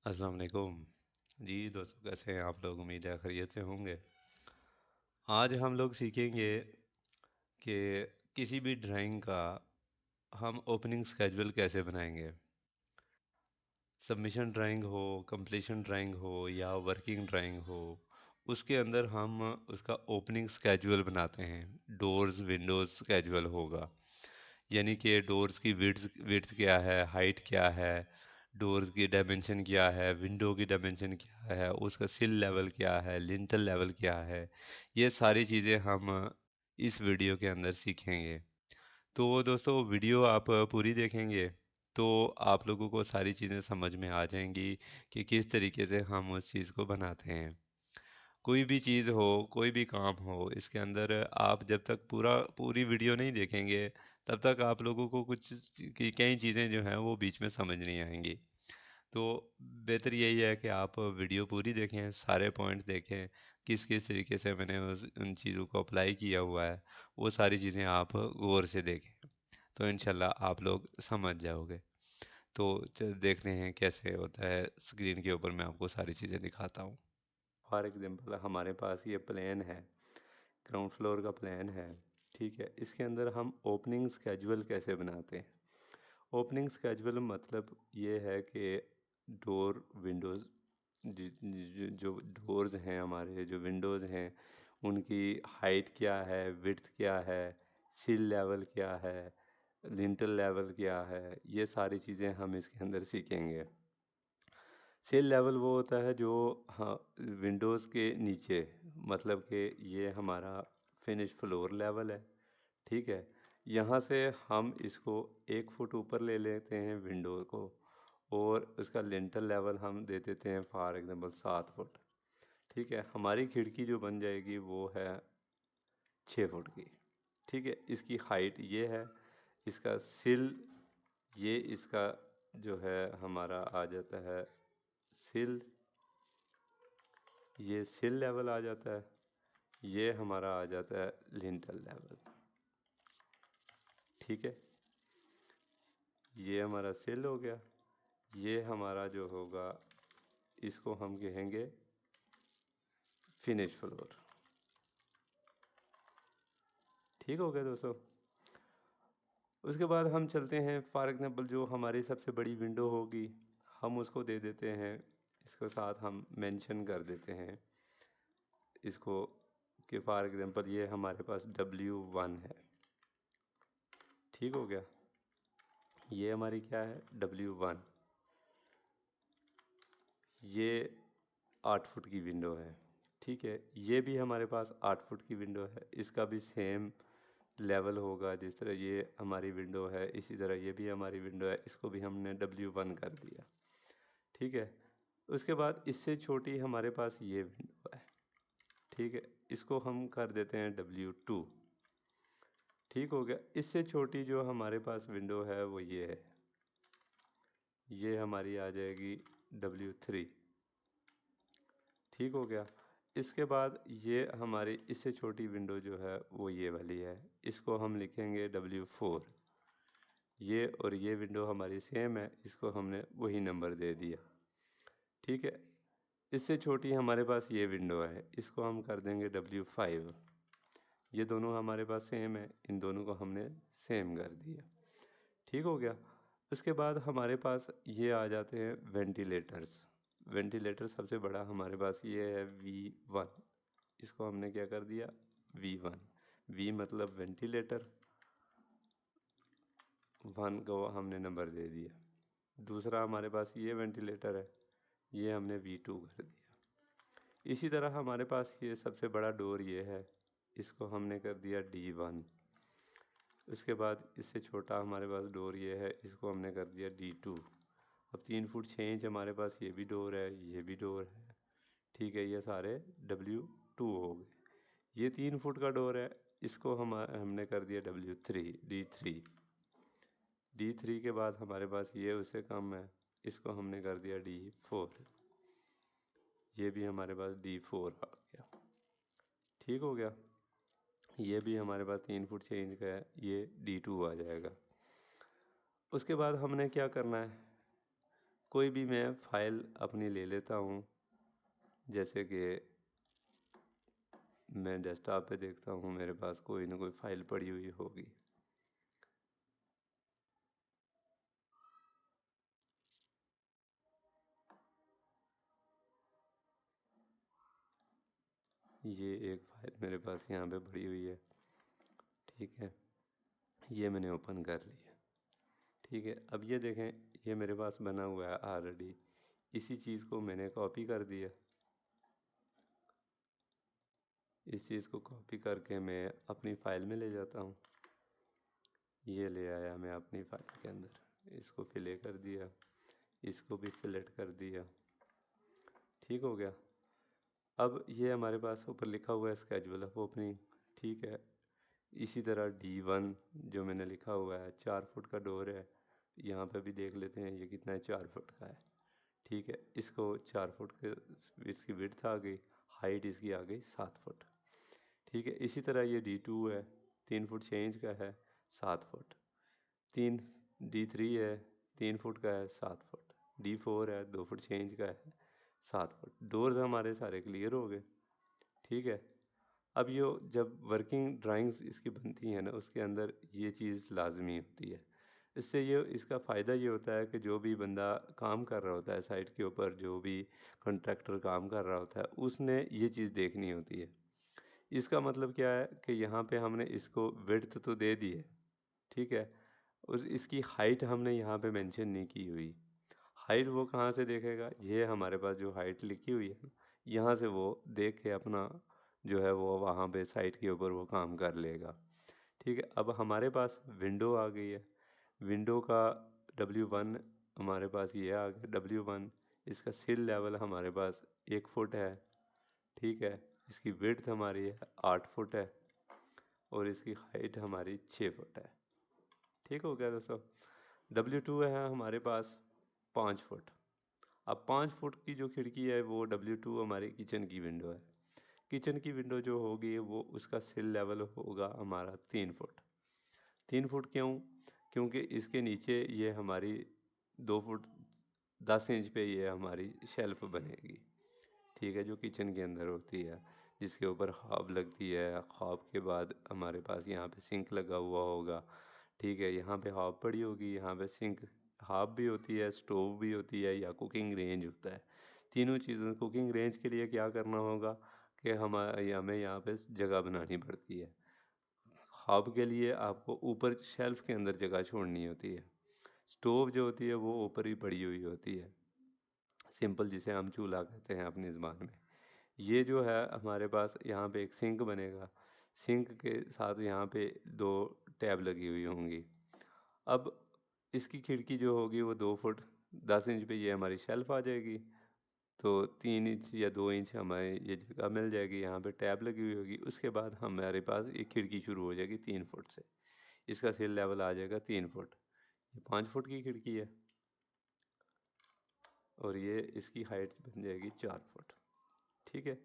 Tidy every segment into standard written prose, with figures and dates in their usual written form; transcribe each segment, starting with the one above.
अस्सलाम वालेकुम। जी दोस्तों, कैसे हैं आप लोग? उम्मीद है खैरियत से होंगे। आज हम लोग सीखेंगे कि किसी भी ड्राइंग का हम ओपनिंग स्केड्यूल कैसे बनाएंगे। सबमिशन ड्राइंग हो, कंप्लीशन ड्राइंग हो या वर्किंग ड्राइंग हो, उसके अंदर हम उसका ओपनिंग स्केड्यूल बनाते हैं। डोर्स विंडोज स्केड्यूल होगा, यानी कि डोर्स की विड्थ विड्थ क्या है, हाइट क्या है, डोर्स की डायमेंशन क्या है, विंडो की डायमेंशन क्या है, उसका सिल लेवल क्या है, लिंटल लेवल क्या है। ये सारी चीज़ें हम इस वीडियो के अंदर सीखेंगे। तो दोस्तों, वीडियो आप पूरी देखेंगे तो आप लोगों को सारी चीज़ें समझ में आ जाएंगी कि किस तरीके से हम उस चीज़ को बनाते हैं। कोई भी चीज़ हो, कोई भी काम हो, इसके अंदर आप जब तक पूरी वीडियो नहीं देखेंगे, तब तक आप लोगों को कई चीज़ें जो हैं वो बीच में समझ नहीं आएंगी। तो बेहतर यही है कि आप वीडियो पूरी देखें, सारे पॉइंट देखें, किस किस तरीके से मैंने उन चीज़ों को अप्लाई किया हुआ है, वो सारी चीज़ें आप गौर से देखें। तो इंशाल्लाह आप लोग समझ जाओगे। तो देखते हैं कैसे होता है। स्क्रीन के ऊपर मैं आपको सारी चीज़ें दिखाता हूँ। फॉर एग्जांपल हमारे पास ये प्लान है, ग्राउंड फ्लोर का प्लान है। ठीक है, इसके अंदर हम ओपनिंग स्केड्यूल कैसे बनाते हैं। ओपनिंग स्केड्यूल मतलब ये है कि डोर विंडोज़, जो डोर्स हैं, हमारे जो विंडोज़ हैं, उनकी हाइट क्या है, विड्थ क्या है, सिल लेवल क्या है, लिंटल लेवल क्या है, ये सारी चीज़ें हम इसके अंदर सीखेंगे। सेल लेवल वो होता है जो, हाँ, विंडोज़ के नीचे, मतलब कि ये हमारा फिनिश फ्लोर लेवल है। ठीक है, यहाँ से हम इसको 1 फुट ऊपर ले लेते हैं विंडो को, और उसका लिंटल लेवल हम दे देते हैं फॉर एग्जांपल 7 फुट। ठीक है, हमारी खिड़की जो बन जाएगी वो है 6 फुट की। ठीक है, इसकी हाइट ये है, इसका सिल, ये इसका जो है हमारा आ जाता है सिल, ये सिल लेवल आ जाता है, ये हमारा आ जाता है लिंटल लेवल। ठीक है, ये हमारा सिल हो गया। ये हमारा जो होगा, इसको हम कहेंगे फिनिश फ्लोर। ठीक हो गया दोस्तों। उसके बाद हम चलते हैं, फॉर एग्जांपल जो हमारी सबसे बड़ी विंडो होगी, हम उसको दे देते हैं, इसके साथ हम मेंशन कर देते हैं इसको, कि फॉर एग्जांपल ये हमारे पास W1 है। ठीक हो गया, ये हमारी क्या है, W1। ये 8 फुट की विंडो है। ठीक है, ये भी हमारे पास 8 फुट की विंडो है, इसका भी सेम लेवल होगा। जिस तरह ये हमारी विंडो है, इसी तरह ये भी हमारी विंडो है, इसको भी हमने W1 कर दिया। ठीक है, उसके बाद इससे छोटी हमारे पास ये विंडो है। ठीक है, इसको हम कर देते हैं W2। ठीक हो गया, इससे छोटी जो हमारे पास विंडो है वो ये है, ये हमारी आ जाएगी W3। ठीक हो गया, इसके बाद ये हमारी इससे छोटी विंडो जो है वो ये वाली है, इसको हम लिखेंगे W4। ये और ये विंडो हमारी सेम है, इसको हमने वही नंबर दे दिया। ठीक है, इससे छोटी हमारे पास ये विंडो है, इसको हम कर देंगे W5। ये दोनों हमारे पास सेम है, इन दोनों को हमने सेम कर दिया। ठीक हो गया, उसके बाद हमारे पास ये आ जाते हैं वेंटिलेटर्स। वेंटिलेटर सबसे बड़ा हमारे पास ये है V1, इसको हमने क्या कर दिया, V1। V मतलब वेंटिलेटर, 1 को हमने नंबर दे दिया। दूसरा हमारे पास ये वेंटिलेटर है, ये हमने V2 कर दिया। इसी तरह हमारे पास ये सबसे बड़ा डोर ये है, इसको हमने कर दिया D1। उसके बाद इससे छोटा हमारे पास डोर ये है, इसको हमने कर दिया D2। अब 3 फुट 6 इंच हमारे पास ये भी डोर है, ये भी डोर है। ठीक है, ये सारे W2 हो गए। ये 3 फुट का डोर है, इसको हमने कर दिया D3। D3 के बाद हमारे पास ये उससे कम है, इसको हमने कर दिया D4। ये भी हमारे पास D4 आ गया। ठीक हो गया, ये भी हमारे पास 3 फुट 6 इंच का है, ये D2 आ जाएगा। उसके बाद हमने क्या करना है, कोई भी मैं फाइल अपनी ले लेता हूँ, जैसे कि मैं डेस्कटॉप पे देखता हूँ मेरे पास कोई ना कोई फाइल पड़ी हुई होगी। ये एक फाइल मेरे पास यहाँ पे पड़ी हुई है, ठीक है। ये मैंने ओपन कर लिया, ठीक है। अब ये देखें, ये मेरे पास बना हुआ है ऑलरेडी। इसी चीज़ को मैंने कॉपी कर दिया। इस चीज़ को कॉपी करके मैं अपनी फ़ाइल में ले जाता हूँ। ये ले आया मैं अपनी फ़ाइल के अंदर, इसको फिले कर दिया, इसको भी फिलेट कर दिया, ठीक हो गया। अब ये हमारे पास ऊपर लिखा हुआ है स्केड्यूल ऑफ ओपनिंग, ठीक है। इसी तरह D1 जो मैंने लिखा हुआ है 4 फुट का डोर है। यहाँ पे भी देख लेते हैं ये कितना है, 4 फुट का है, ठीक है। इसको 4 फुट के इसकी विड्थ आ गई, हाइट इसकी आ गई 7 फुट, ठीक है। इसी तरह ये D2 है, 3 फुट 6 इंच का है, 7 फुट। तीन D3 है, 3 फुट का है, 7 फुट। D4 है, 2 फुट 6 इंच का है, 7 फुट। डोर्स हमारे सारे क्लियर हो गए, ठीक है। अब ये जब वर्किंग ड्राइंग्स इसकी बनती है ना, उसके अंदर ये चीज़ लाजमी होती है। इससे ये इसका फ़ायदा ये होता है कि जो भी बंदा काम कर रहा होता है साइट के ऊपर, जो भी कॉन्ट्रैक्टर काम कर रहा होता है, उसने ये चीज़ देखनी होती है। इसका मतलब क्या है कि यहाँ पे हमने इसको विड्थ तो दे दी है, ठीक है। उस इसकी हाइट हमने यहाँ पे मेंशन नहीं की हुई। हाइट वो कहाँ से देखेगा, ये हमारे पास जो हाइट लिखी हुई है, यहाँ से वो देख के अपना जो है वो वहाँ पे साइट के ऊपर वो काम कर लेगा, ठीक है। अब हमारे पास विंडो आ गई है। विंडो का W1 हमारे पास ये आ गया W1। इसका सिल लेवल हमारे पास 1 फुट है, ठीक है। इसकी विड्थ हमारी है 8 फुट है, और इसकी हाइट हमारी 6 फुट है, ठीक हो गया दोस्तों। W2 है हमारे पास 5 फुट। अब 5 फुट की जो खिड़की है वो W2 हमारी किचन की विंडो है। किचन की विंडो जो होगी वो उसका सिल लेवल होगा हमारा 3 फुट। 3 फुट क्यों? क्योंकि इसके नीचे ये हमारी 2 फुट 10 इंच पे ये हमारी शेल्फ बनेगी, ठीक है, जो किचन के अंदर होती है, जिसके ऊपर हॉब लगती है। हॉब के बाद हमारे पास यहाँ पे सिंक लगा हुआ होगा, ठीक है। यहाँ पे हॉब पड़ी होगी, यहाँ पे सिंक, हॉब भी होती है, स्टोव भी होती है, या कुकिंग रेंज होता है। तीनों चीज़ों, कुकिंग रेंज के लिए क्या करना होगा कि हमें यहाँ पे जगह बनानी पड़ती है। हॉब के लिए आपको ऊपर शेल्फ के अंदर जगह छोड़नी होती है। स्टोव जो होती है वो ऊपर ही पड़ी हुई होती है, सिंपल, जिसे हम चूल्हा कहते हैं अपनी ज़बान में। ये जो है हमारे पास यहाँ पे एक सिंक बनेगा, सिंक के साथ यहाँ पे 2 टैब लगी हुई होंगी। अब इसकी खिड़की जो होगी वो 2 फुट 10 इंच पे ये हमारी शेल्फ आ जाएगी। तो 3 इंच या 2 इंच हमें ये जगह मिल जाएगी, यहाँ पे टैब लगी हुई होगी। उसके बाद हमारे पास एक खिड़की शुरू हो जाएगी 3 फुट से। इसका सिल लेवल आ जाएगा 3 फुट। ये 5 फुट की खिड़की है, और ये इसकी हाइट बन जाएगी 4 फुट, ठीक है।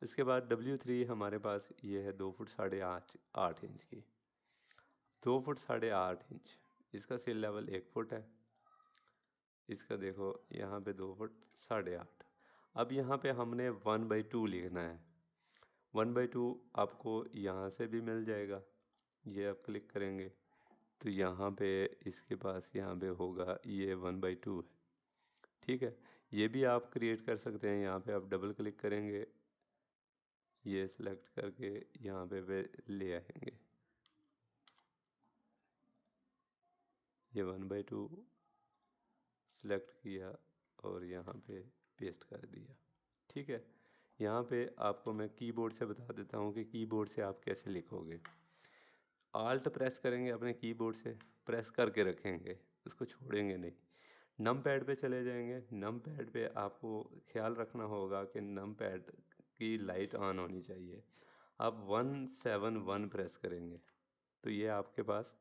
इसके बाद W3 हमारे पास ये है 2 फुट साढ़े 8 इंच की। 2 फुट साढ़े 8 इंच, इसका सिल लेवल 1 फुट है। इसका देखो यहाँ पे 2 फुट साढ़े 8। अब यहाँ पे हमने 1/2 लिखना है। 1/2 आपको यहाँ से भी मिल जाएगा। ये आप क्लिक करेंगे तो यहाँ पे इसके पास यहाँ पे होगा, ये 1/2 है, ठीक है। ये भी आप क्रिएट कर सकते हैं। यहाँ पे आप डबल क्लिक करेंगे, ये सिलेक्ट करके यहाँ पे ले आएंगे, ये 1/2 सिलेक्ट किया और यहाँ पे पेस्ट कर दिया, ठीक है। यहाँ पे आपको मैं कीबोर्ड से बता देता हूँ कि कीबोर्ड से आप कैसे लिखोगे। आल्ट प्रेस करेंगे अपने कीबोर्ड से, प्रेस करके रखेंगे, उसको छोड़ेंगे नहीं। नम पैड पे चले जाएंगे। नम पैड पे आपको ख्याल रखना होगा कि नम पैड की लाइट ऑन होनी चाहिए। आप 171 प्रेस करेंगे तो ये आपके पास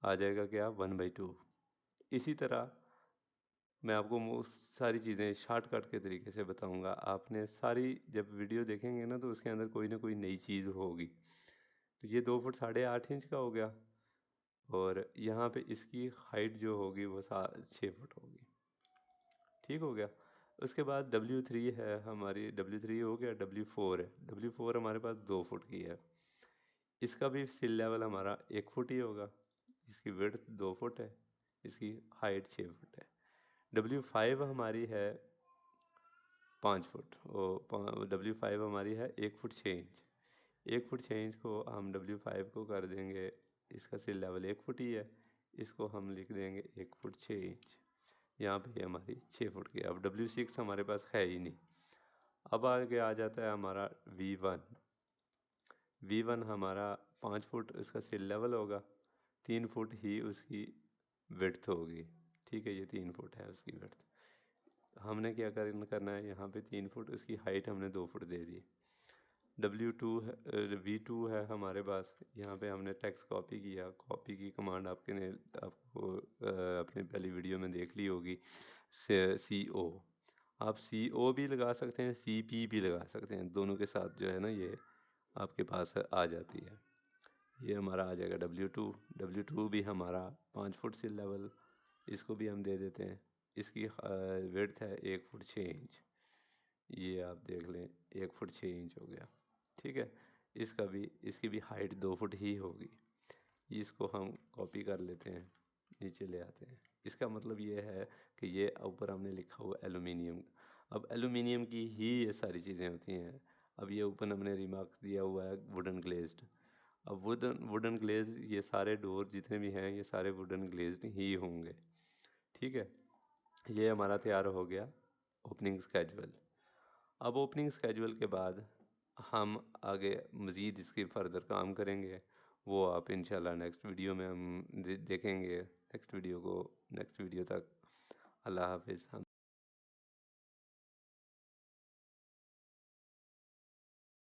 आ जाएगा क्या, 1/2। इसी तरह मैं आपको सारी चीज़ें शॉर्टकट के तरीके से बताऊंगा। आपने सारी जब वीडियो देखेंगे ना तो उसके अंदर कोई ना कोई नई चीज़ होगी। तो ये 2 फुट साढ़े 8 इंच का हो गया, और यहाँ पे इसकी हाइट जो होगी वो 6 फुट होगी। ठीक हो गया। उसके बाद W3 है हमारी, W3 हो गया, W4 है। W4 हमारे पास 2 फुट की है। इसका भी सिल लेवल हमारा 1 फुट ही होगा। इसकी विड्थ 2 फुट है, इसकी हाइट 6 फुट है। W5 हमारी है 5 फुट। W5 हमारी है 1 फुट 6 इंच। 1 फुट 6 इंच को हम W5 को कर देंगे, इसका सिल लेवल 1 फुट ही है, इसको हम लिख देंगे 1 फुट 6 इंच। यहाँ पे हमारी 6 फुट की। अब W6 हमारे पास है ही नहीं। अब आगे आ जाता है हमारा V1। V1 हमारा 5 फुट इसका सिल लेवल होगा, 3 फुट ही उसकी विड्थ होगी। ठीक है, ये 3 फुट है उसकी विड्थ। हमने क्या करना है, यहाँ पे 3 फुट, उसकी हाइट हमने 2 फुट दे दी। W2 है, V2 है हमारे पास। यहाँ पे हमने टेक्स्ट कॉपी किया। कॉपी की कमांड आपको अपनी पहली वीडियो में देख ली होगी, CO। आप CO भी लगा सकते हैं, CP भी लगा सकते हैं, दोनों के साथ जो है ना ये आपके पास आ जाती है। ये हमारा आ जाएगा W2। W2 भी हमारा 5 फुट से लेवल, इसको भी हम दे देते हैं। इसकी विड्थ है 1 फुट 6 इंच। ये आप देख लें, 1 फुट 6 इंच हो गया। ठीक है, इसकी भी हाइट 2 फुट ही होगी। इसको हम कॉपी कर लेते हैं, नीचे ले आते हैं। इसका मतलब ये है कि ये ऊपर हमने लिखा हुआ एलुमिनियम। अब एलुमिनियम की ही ये सारी चीज़ें होती हैं। अब ये ऊपर हमने रिमार्क दिया हुआ है वुडन ग्लेज्ड। अब वुडन ग्लेज, ये सारे डोर जितने भी हैं ये सारे वुडन ग्लेज्ड ही होंगे। ठीक है, ये हमारा तैयार हो गया ओपनिंग स्केजुअल। अब ओपनिंग स्केजुअल के बाद हम आगे मज़ीद इसके फर्दर काम करेंगे। वो आप इंशाल्लाह नेक्स्ट वीडियो में हम देखेंगे। नेक्स्ट वीडियो तक अल्लाह हाफिज़। हम